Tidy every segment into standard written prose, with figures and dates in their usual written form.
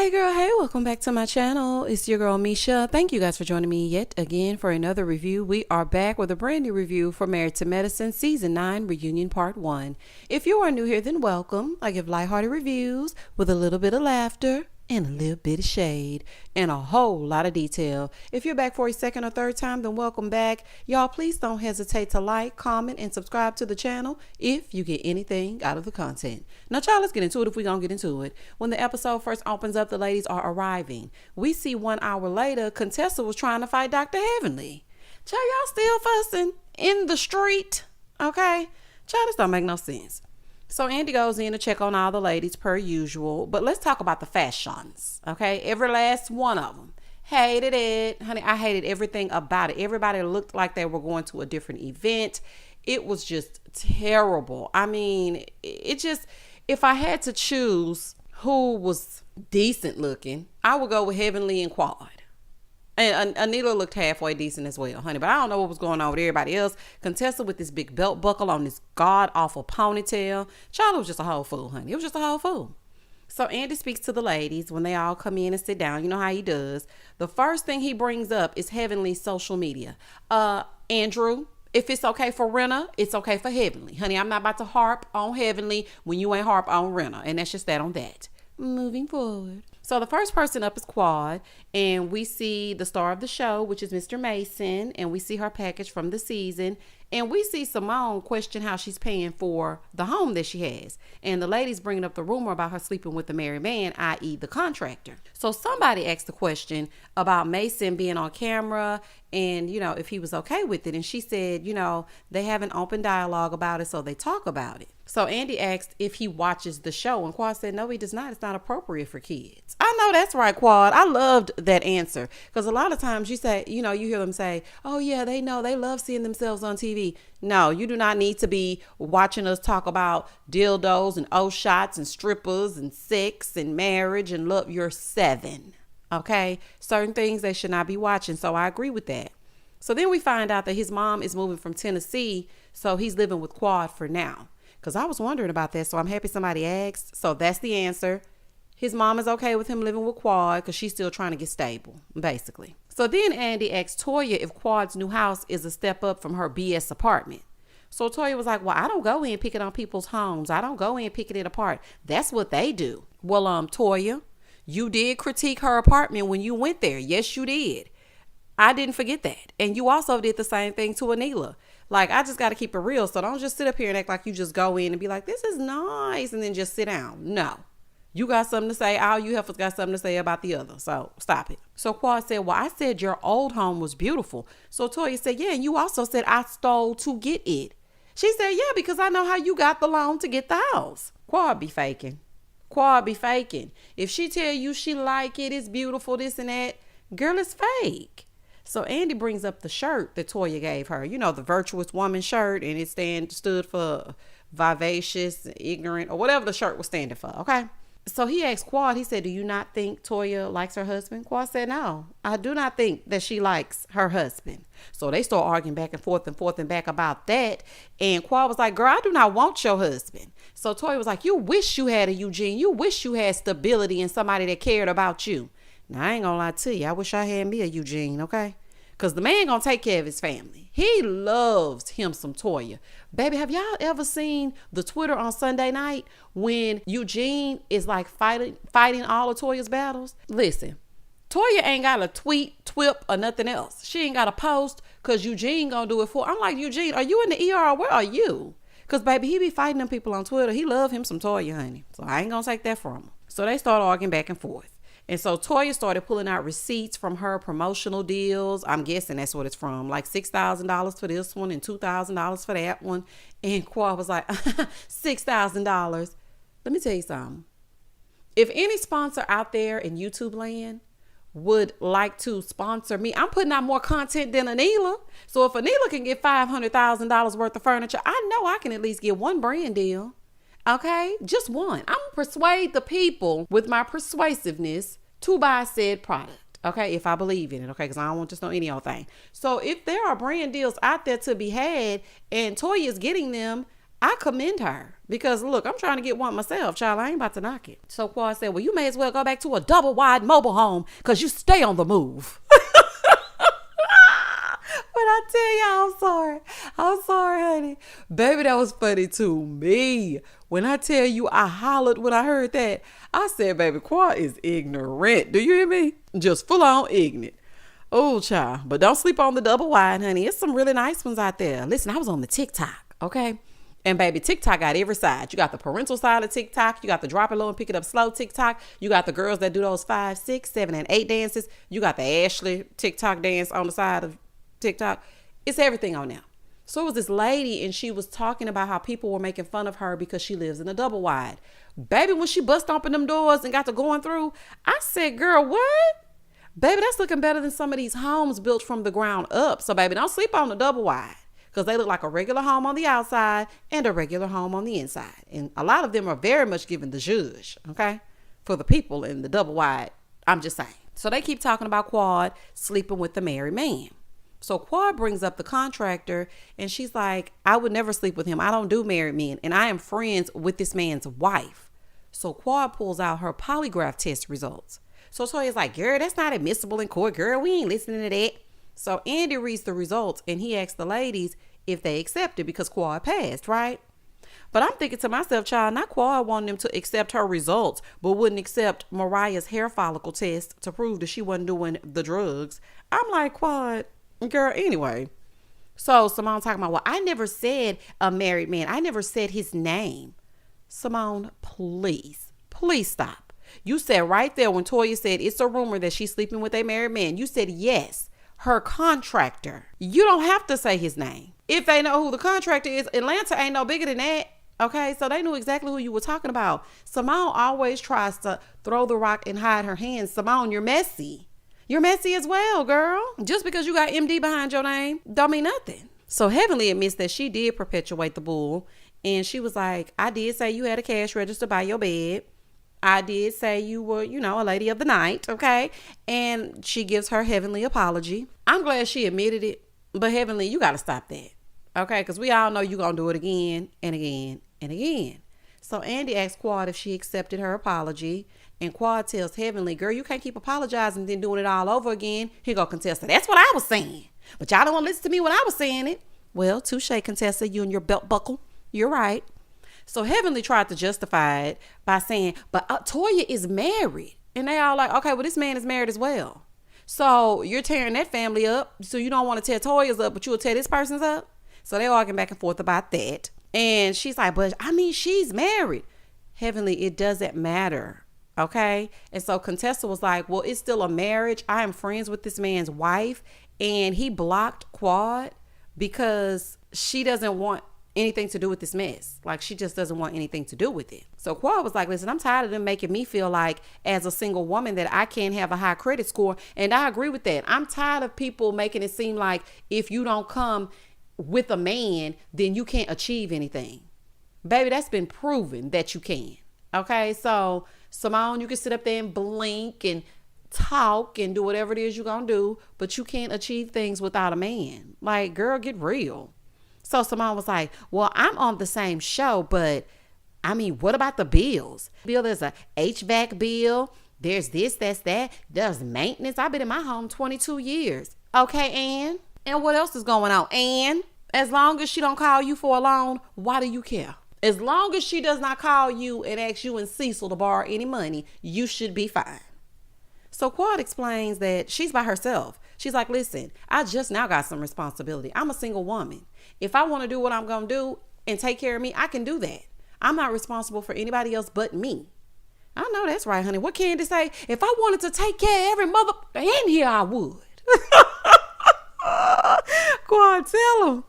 Hey girl, hey, welcome back to my channel. It's your girl Misha. Thank you guys for joining me yet again for another review. We are back with a brand new review for Married to Medicine Season 9 Reunion Part 1. If you are new here, then welcome. I give lighthearted reviews with a little bit of laughter and a little bit of shade and a whole lot of detail. If you're back for a second or third time, then welcome back. Y'all, please don't hesitate to like, comment, and subscribe to the channel if you get anything out of the content. Now, y'all, let's get into it if we're going to get into it. When the episode first opens up, the ladies are arriving. We see 1 hour later, Contessa was trying to fight Dr. Heavenly. Child, y'all still fussing in the street, okay? Child, this don't make no sense. So Andy goes in to check on all the ladies per usual, but let's talk about the fashions, okay? Every last one of them. Hated it. Honey, I hated everything about it. Everybody looked like they were going to a different event. It was just terrible. I mean, it just, if I had to choose who was decent looking, I would go with Heavenly and Quad. And Anila looked halfway decent as well, honey. But I don't know what was going on with everybody else. Contessa with this big belt buckle on this god-awful ponytail. Child, was just a whole fool, honey. It was just a whole fool. So Andy speaks to the ladies when they all come in and sit down. You know how he does. The first thing he brings up is Heavenly's social media. Andrew, if it's okay for Renna, it's okay for Heavenly. Honey, I'm not about to harp on Heavenly when you ain't harp on Renna. And that's just that on that. Moving forward. So the first person up is Quad, and we see the star of the show, which is Mr. Mason, and we see her package from the season, and we see Simone question how she's paying for the home that she has, and the ladies bringing up the rumor about her sleeping with the married man, i.e. the contractor. So somebody asked the question about Mason being on camera and, you know, if he was okay with it, and she said, you know, they have an open dialogue about it, so they talk about it. So Andy asked if he watches the show, and Quad said, no, he does not. It's not appropriate for kids. I know that's right, Quad. I loved that answer because a lot of times you say, you know, you hear them say, oh, yeah, they know they love seeing themselves on TV. No, you do not need to be watching us talk about dildos and shots and strippers and sex and marriage and love. You're 7. OK, certain things they should not be watching. So I agree with that. So then we find out that his mom is moving from Tennessee. So he's living with Quad for now. Because I was wondering about that, so I'm happy somebody asked. So that's the answer. His mom is okay with him living with Quad because she's still trying to get stable, basically. So then Andy asked Toya if Quad's new house is a step up from her BS apartment. So Toya was like, well, I don't go in picking on people's homes. I don't go in picking it apart. That's what they do. Well, Toya, you did critique her apartment when you went there. Yes, you did. I didn't forget that. And you also did the same thing to Anila. Like, I just got to keep it real. So don't just sit up here and act like you just go in and be like, this is nice, and then just sit down. No. You got something to say. All you heifers got something to say about the other. So stop it. So Quad said, well, I said your old home was beautiful. So Toya said, yeah, and you also said I stole to get it. She said, yeah, because I know how you got the loan to get the house. Quad be faking. Quad be faking. If she tell you she like it, it's beautiful, this and that, girl, it's fake. So Andy brings up the shirt that Toya gave her, you know, the virtuous woman shirt, and it stood for vivacious, ignorant, or whatever the shirt was standing for, okay? So he asked Quad, he said, do you not think Toya likes her husband? Quad said, no, I do not think that she likes her husband. So they start arguing back and forth and back about that. And Quad was like, girl, I do not want your husband. So Toya was like, you wish you had a Eugene. You wish you had stability and somebody that cared about you. Now, I ain't gonna lie to you. I wish I had me a Eugene, okay? Because the man gonna take care of his family. He loves him some Toya. Baby, have y'all ever seen the Twitter on Sunday night when Eugene is like fighting all of Toya's battles? Listen, Toya ain't got a tweet, twip, or nothing else. She ain't got a post because Eugene gonna do it for. I'm like, Eugene, are you in the ER? Where are you? Because, baby, he be fighting them people on Twitter. He love him some Toya, honey. So I ain't gonna take that from him. So they start arguing back and forth. And so Toya started pulling out receipts from her promotional deals. I'm guessing that's what it's from. Like $6,000 for this one and $2,000 for that one. And Quad was like, $6,000. Let me tell you something. If any sponsor out there in YouTube land would like to sponsor me, I'm putting out more content than Anila. So if Anila can get $500,000 worth of furniture, I know I can at least get one brand deal. Okay, just one. I'm gonna persuade the people with my persuasiveness to buy said product. Okay, if I believe in it. Okay, because I don't want just know any old thing. So if there are brand deals out there to be had and Toya's getting them, I commend her because look, I'm trying to get one myself, child. I ain't about to knock it. So Quad said, well, you may as well go back to a double wide mobile home because you stay on the move. When I tell you I'm sorry. I'm sorry, honey. Baby, that was funny to me. When I tell you I hollered when I heard that, I said, baby, Quad is ignorant. Do you hear me? Just full on ignorant. Oh, child. But don't sleep on the double wide, honey. It's some really nice ones out there. Listen, I was on the TikTok, okay? And baby, TikTok got every side. You got the parental side of TikTok. You got the drop it low and pick it up slow TikTok. You got the girls that do those 5, 6, 7, and 8 dances. You got the Ashley TikTok dance on the side of TikTok. It's everything on there. So it was this lady and she was talking about how people were making fun of her because she lives in a double wide. Baby, when she bust open them doors and got to going through, I said, girl, what? Baby, that's looking better than some of these homes built from the ground up. So baby, don't sleep on the double wide because they look like a regular home on the outside and a regular home on the inside. And a lot of them are very much given the zhuzh, okay, for the people in the double wide. I'm just saying. So they keep talking about Quad sleeping with the married man. So Quad brings up the contractor and she's like, I would never sleep with him. I don't do married men. And I am friends with this man's wife. So Quad pulls out her polygraph test results. So Toya's like, girl, that's not admissible in court. Girl, we ain't listening to that. So Andy reads the results and he asks the ladies if they accept it because Quad passed, right? But I'm thinking to myself, child, not Quad wanting them to accept her results, but wouldn't accept Mariah's hair follicle test to prove that she wasn't doing the drugs. I'm like, Quad, girl, anyway. So Simone talking about, well, I never said a married man. I never said his name. Simone, please stop. You said right there when Toya said it's a rumor that she's sleeping with a married man. You said, yes, her contractor. You don't have to say his name. If they know who the contractor is, Atlanta ain't no bigger than that. Okay, so they knew exactly who you were talking about. Simone always tries to throw the rock and hide her hands. Simone, you're messy. You're messy as well, girl. Just because you got MD behind your name don't mean nothing. So Heavenly admits that she did perpetuate the bull. And she was like, I did say you had a cash register by your bed. I did say you were, a lady of the night, okay? And she gives her Heavenly apology. I'm glad she admitted it, but Heavenly, you got to stop that, okay? Because we all know you're going to do it again and again and again. So Andy asked Quad if she accepted her apology, and Quad tells Heavenly, girl, you can't keep apologizing and then doing it all over again. He go, Contessa, that's what I was saying, but y'all don't want to listen to me when I was saying it. Well, touche, Contessa, you and your belt buckle. You're right. So Heavenly tried to justify it by saying, but Toya is married. And they all like, okay, well, this man is married as well. So you're tearing that family up. So you don't want to tear Toya's up, but you'll tear this person's up. So they're arguing back and forth about that. And she's like, but I mean, she's married. Heavenly, it doesn't matter. Okay. And so Contessa was like, well, it's still a marriage. I am friends with this man's wife. And he blocked Quad because she doesn't want anything to do with this mess. Like, she just doesn't want anything to do with it. So Quad was like, listen, I'm tired of them making me feel like as a single woman that I can't have a high credit score. And I agree with that. I'm tired of people making it seem like if you don't come with a man, then you can't achieve anything. Baby, that's been proven that you can. Okay, so Simone, you can sit up there and blink and talk and do whatever it is you're gonna do, but you can't achieve things without a man. Like, girl, get real. So Simone was like, well, I'm on the same show, but I mean, what about the bills? There's a HVAC bill. There's this, that's that. There's maintenance. I've been in my home 22 years. Okay, Ann? And what else is going on? Ann, as long as she don't call you for a loan, why do you care? As long as she does not call you and ask you and Cecil to borrow any money, you should be fine. So Quad explains that she's by herself. She's like, listen, I just now got some responsibility. I'm a single woman. If I want to do what I'm going to do and take care of me, I can do that. I'm not responsible for anybody else but me. I know that's right, honey. What Candy say? If I wanted to take care of every mother in here, I would. Quad, tell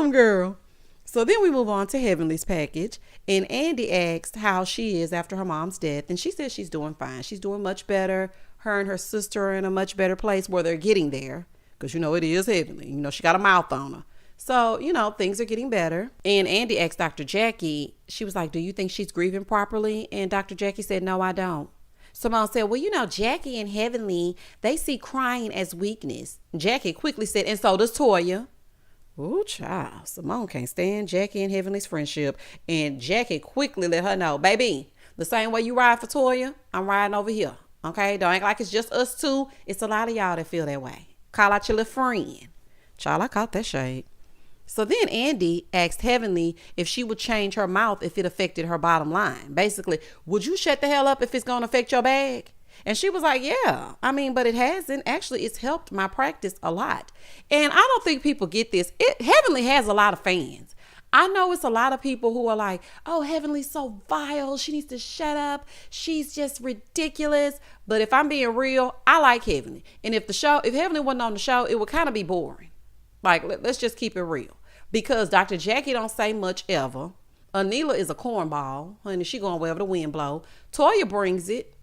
him, girl. So then we move on to Heavenly's package. And Andy asked how she is after her mom's death. And she says she's doing fine. She's doing much better. Her and her sister are in a much better place where they're getting there. Because, it is Heavenly. She got a mouth on her. So, things are getting better. And Andy asked Dr. Jackie, she was like, do you think she's grieving properly? And Dr. Jackie said, no, I don't. Simone said, well, Jackie and Heavenly, they see crying as weakness. Jackie quickly said, and so does Toya. Ooh, child. Simone can't stand Jackie and Heavenly's friendship. And Jackie quickly let her know, baby, the same way you ride for Toya, I'm riding over here. Okay? Don't act like it's just us two. It's a lot of y'all that feel that way. Call out your little friend. Child, I caught that shade. So then Andy asked Heavenly if she would change her mouth if it affected her bottom line. Basically, would you shut the hell up if it's going to affect your bag? And she was like, yeah. I mean, but it hasn't. Actually, it's helped my practice a lot. And I don't think people get this. Heavenly has a lot of fans. I know it's a lot of people who are like, oh, Heavenly's so vile. She needs to shut up. She's just ridiculous. But if I'm being real, I like Heavenly. And if Heavenly wasn't on the show, it would kind of be boring. Like, let's just keep it real. Because Dr. Jackie don't say much ever. Anila is a cornball. Honey, she going wherever the wind blow. Toya brings it.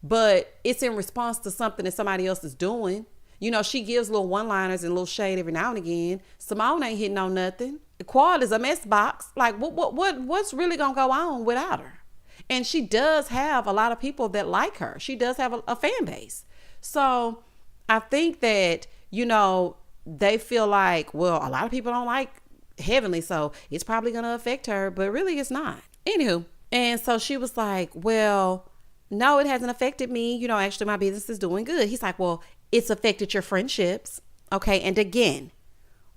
But it's in response to something that somebody else is doing. You know, she gives little one-liners and little shade every now and again. Simone ain't hitting on nothing. Quad is a mess box. Like, what's really gonna go on without her? And she does have a lot of people that like her. She does have a fan base. So I think that, you know, they feel like, well, a lot of people don't like Heavenly, so it's probably gonna affect her, but really it's not. Anywho, and so she was like, well, no, it hasn't affected me. You know, actually my business is doing good. He's like, well, it's affected your friendships. Okay. And again,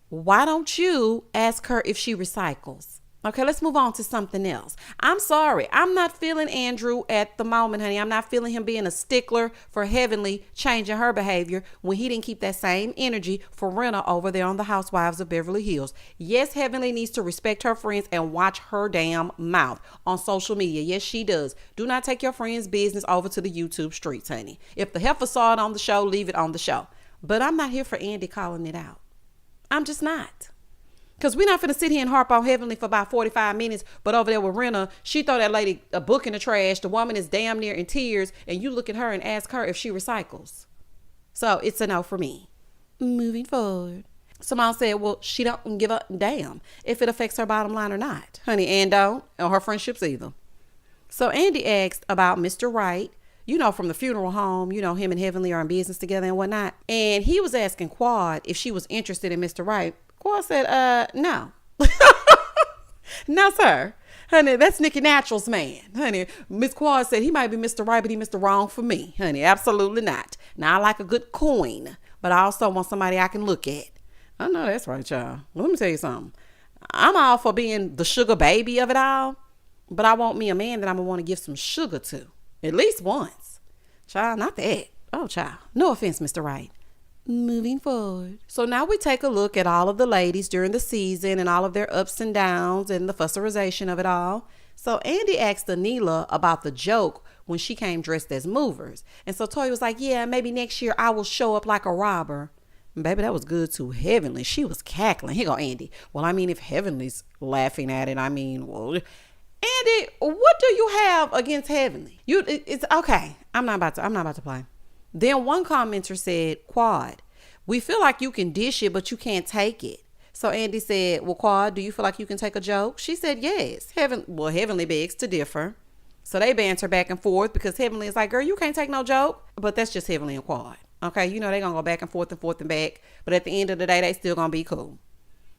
why don't you ask her if she recycles? Okay, let's move on to something else. I'm sorry. I'm not feeling Andrew at the moment, honey. I'm not feeling him being a stickler for Heavenly changing her behavior when he didn't keep that same energy for Rena over there on the Housewives of Beverly Hills. Yes, Heavenly needs to respect her friends and watch her damn mouth on social media. Yes, she does. Do not take your friend's business over to the YouTube streets, honey. If the heifer saw it on the show, leave it on the show. But I'm not here for Andy calling it out. I'm just not. Because we're not finna sit here and harp on Heavenly for about 45 minutes, but over there with Rena, she throw that lady a book in the trash. The woman is damn near in tears, and you look at her and ask her if she recycles. So it's a no for me. Moving forward. Simone said, well, she don't give a damn if it affects her bottom line or not. Honey, and don't, or her friendships either. So Andy asked about Mr. Wright, you know, from the funeral home, you know, him and Heavenly are in business together and whatnot. And he was asking Quad if she was interested in Mr. Wright. Quad said, no. No, sir. Honey, that's Nikki Natural's man. Honey, Miss Quad said he might be Mr. Right, but he Mr. Wrong for me. Honey, absolutely not. Now, I like a good coin, but I also want somebody I can look at. I know that's right, y'all. Let me tell you something. I'm all for being the sugar baby of it all, but I want me a man that I'm going to want to give some sugar to. At least once. Child, not that. Oh, child. No offense, Mr. Wright. Moving forward. So now we take a look at all of the ladies during the season and all of their ups and downs and the fusserization of it all. So Andy asked Anila about the joke when she came dressed as movers. And so Toya was like, yeah, maybe next year I will show up like a robber. And baby, that was good too. Heavenly. She was cackling. Here go Andy. Well, I mean, if Heavenly's laughing at it, I mean, well, Andy, what do you have against Heavenly? It's okay. I'm not about to play. Then one commenter said, Quad, we feel like you can dish it, but you can't take it. So Andy said, well, Quad, do you feel like you can take a joke? She said, yes. Heavenly begs to differ. So they banter back and forth because Heavenly is like, girl, you can't take no joke. But that's just Heavenly and Quad. Okay, you know, they're going to go back and forth and back. But at the end of the day, they still going to be cool.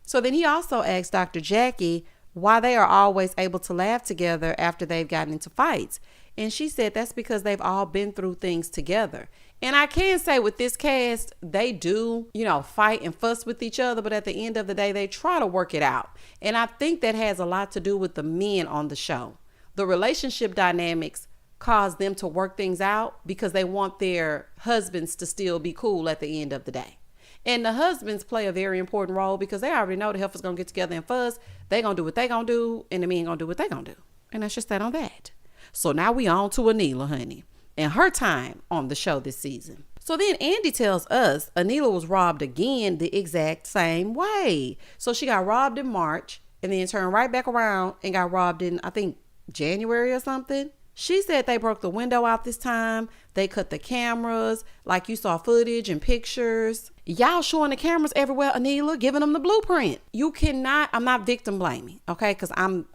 So then he also asked Dr. Jackie why they are always able to laugh together after they've gotten into fights. And she said that's because they've all been through things together. And I can say with this cast, they do, you know, fight and fuss with each other. But at the end of the day, they try to work it out. And I think that has a lot to do with the men on the show. The relationship dynamics cause them to work things out because they want their husbands to still be cool at the end of the day. And the husbands play a very important role because they already know the heifers going to get together and fuss. They going to do what they going to do and the men going to do what they going to do. And that's just that on that. So now we on to Anila, honey, and her time on the show this season. So then Andy tells us Anila was robbed again the exact same way. So she got robbed in March and then turned right back around and got robbed in, I think, January or something. She said they broke the window out this time. They cut the cameras, like you saw footage and pictures. Y'all showing the cameras everywhere, Anila, giving them the blueprint. You cannot, I'm not victim blaming, okay? Because I'm,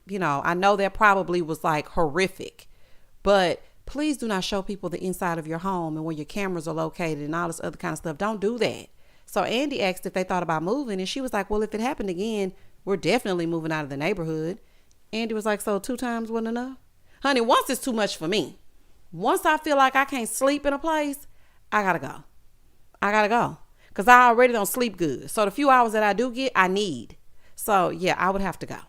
you know, I know that probably was like horrific, but please do not show people the inside of your home and where your cameras are located and all this other kind of stuff. Don't do that. So Andy asked if they thought about moving, and she was like, well, if it happened again, we're definitely moving out of the neighborhood. Andy was like, so 2 times wasn't enough? Honey, once is too much for me. Once I feel like I can't sleep in a place, I gotta go. Because I already don't sleep good. So the few hours that I do get, I need. So yeah, I would have to go.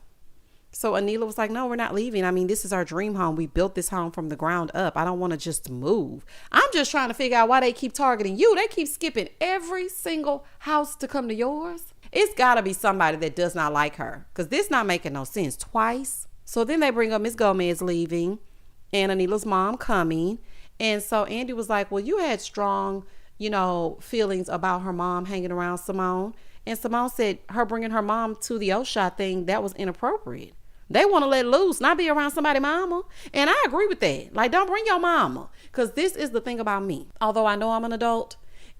So Anila was like, no, we're not leaving. I mean, this is our dream home. We built this home from the ground up. I don't want to just move. I'm just trying to figure out why they keep targeting you. They keep skipping every single house to come to yours. It's got to be somebody that does not like her, because this not making no sense twice. So then they bring up Miss Gomez leaving and Anila's mom coming. And so Andy was like, well, you had strong, feelings about her mom hanging around Simone. And Simone said her bringing her mom to the O-Shot thing, that was inappropriate. They want to let loose, not be around somebody's mama. And I agree with that. Like, don't bring your mama. Because this is the thing about me. Although I know I'm an adult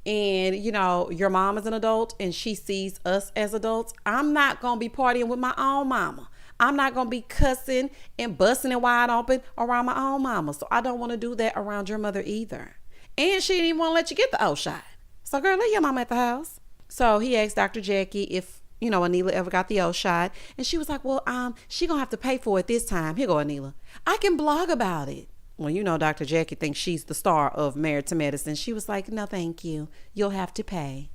and, your mom is an adult and she sees us as adults, I'm not going to be partying with my own mama. I'm not going to be cussing and busting it wide open around my own mama. So I don't want to do that around your mother either. And she didn't even want to let you get the O-Shot. So girl, leave your mama at the house. So he asked Dr. Jackie if, Anila ever got the O-Shot. And she was like, well, she gonna have to pay for it this time. Here go, Anila. I can blog about it. Well, Dr. Jackie thinks she's the star of Married to Medicine. She was like, no, thank you. You'll have to pay.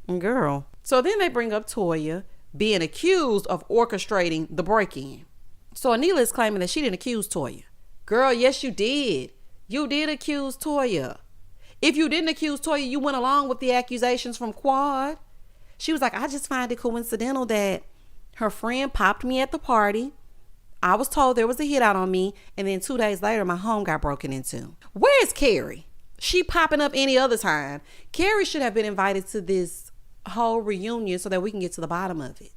Girl. So then they bring up Toya being accused of orchestrating the break-in. So Anila is claiming that she didn't accuse Toya. Girl, yes, you did. You did accuse Toya. If you didn't accuse Toya, you went along with the accusations from Quad. She was like, I just find it coincidental that her friend popped me at the party. I was told there was a hit out on me. And then 2 days later, my home got broken into. Where's Carrie? She popping up any other time. Carrie should have been invited to this whole reunion so that we can get to the bottom of it.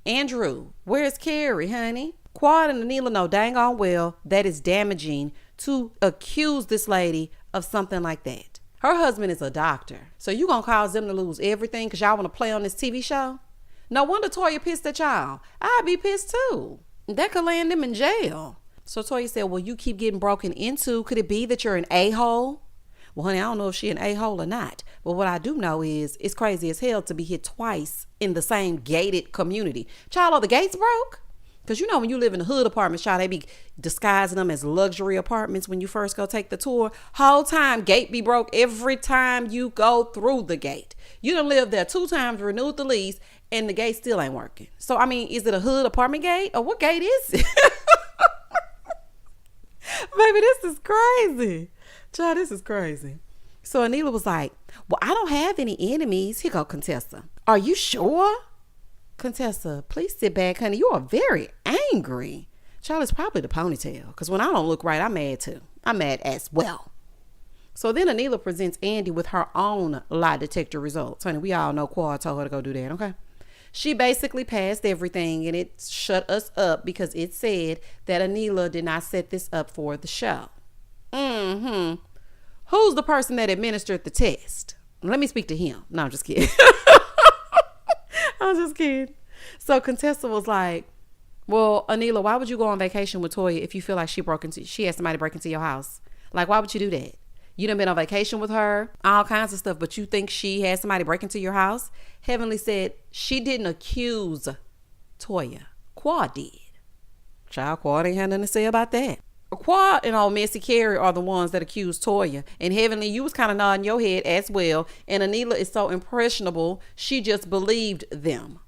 Andrew, where's Carrie, honey? Quad and Anila know dang on well that is damaging to accuse this lady of something like that. Her husband is a doctor. So you gonna cause them to lose everything because y'all want to play on this TV show? No wonder Toya pissed at y'all. I'd be pissed too. That could land them in jail. So Toya said, well, you keep getting broken into. Could it be that you're an a-hole? Well, honey, I don't know if she an a-hole or not. But what I do know is it's crazy as hell to be hit twice in the same gated community. Child, are the gates broke? Because when you live in a hood apartment, child, they be disguising them as luxury apartments when you first go take the tour. Whole time, gate be broke every time you go through the gate. You done lived there 2 times, renewed the lease, and the gate still ain't working. So, I mean, is it a hood apartment gate? Or what gate is it? Baby, this is crazy. Child, this is crazy. So Anila was like, well, I don't have any enemies. Here go Contessa. Are you sure? Contessa, please sit back, honey. You are very angry. Child, it's probably the ponytail. Because when I don't look right, I'm mad too. I'm mad as well. So then Anila presents Andy with her own lie detector results. Honey, we all know Quad told her to go do that, okay? She basically passed everything and it shut us up because it said that Anila did not set this up for the show. Who's the person that administered the test? Let me speak to him. No, I'm just kidding. I'm just kidding. So Contessa was like, well, Anila, why would you go on vacation with Toya if you feel like she had somebody break into your house? Like, why would you do that? You done been on vacation with her, all kinds of stuff, but you think she had somebody break into your house? Heavenly said she didn't accuse Toya. Quad did. Child, Quad ain't had nothing to say about that. Quad and old Missy Carey are the ones that accused Toya. And Heavenly, you was kind of nodding your head as well. And Anila is so impressionable, she just believed them.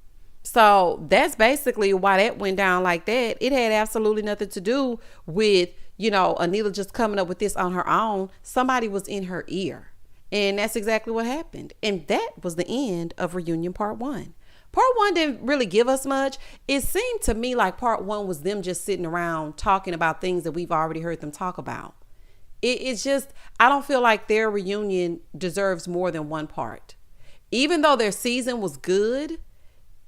So that's basically why that went down like that. It had absolutely nothing to do with, Anila just coming up with this on her own. Somebody was in her ear. And that's exactly what happened. And that was the end of Reunion Part 1. Part 1 didn't really give us much. It seemed to me like Part 1 was them just sitting around talking about things that we've already heard them talk about. It's just, I don't feel like their reunion deserves more than one part. Even though their season was good,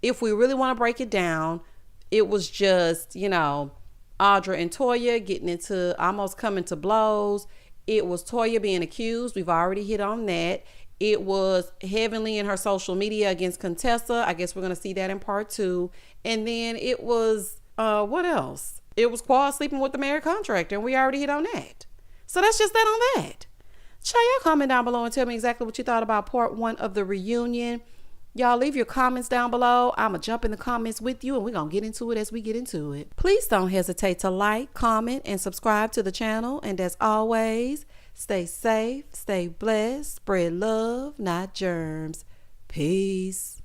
if we really want to break it down, it was just, Audra and Toya getting into almost coming to blows. It was Toya being accused. We've already hit on that. It was Heavenly in her social media against Contessa. I guess we're going to see that in Part 2. And then it was, what else? It was Quad sleeping with the married contractor, and we already hit on that. So that's just that on that. Y'all comment down below and tell me exactly what you thought about Part 1 of the reunion. Y'all leave your comments down below. I'ma jump in the comments with you and we're gonna get into it as we get into it. Please don't hesitate to like, comment, and subscribe to the channel. And as always, stay safe, stay blessed, spread love, not germs. Peace.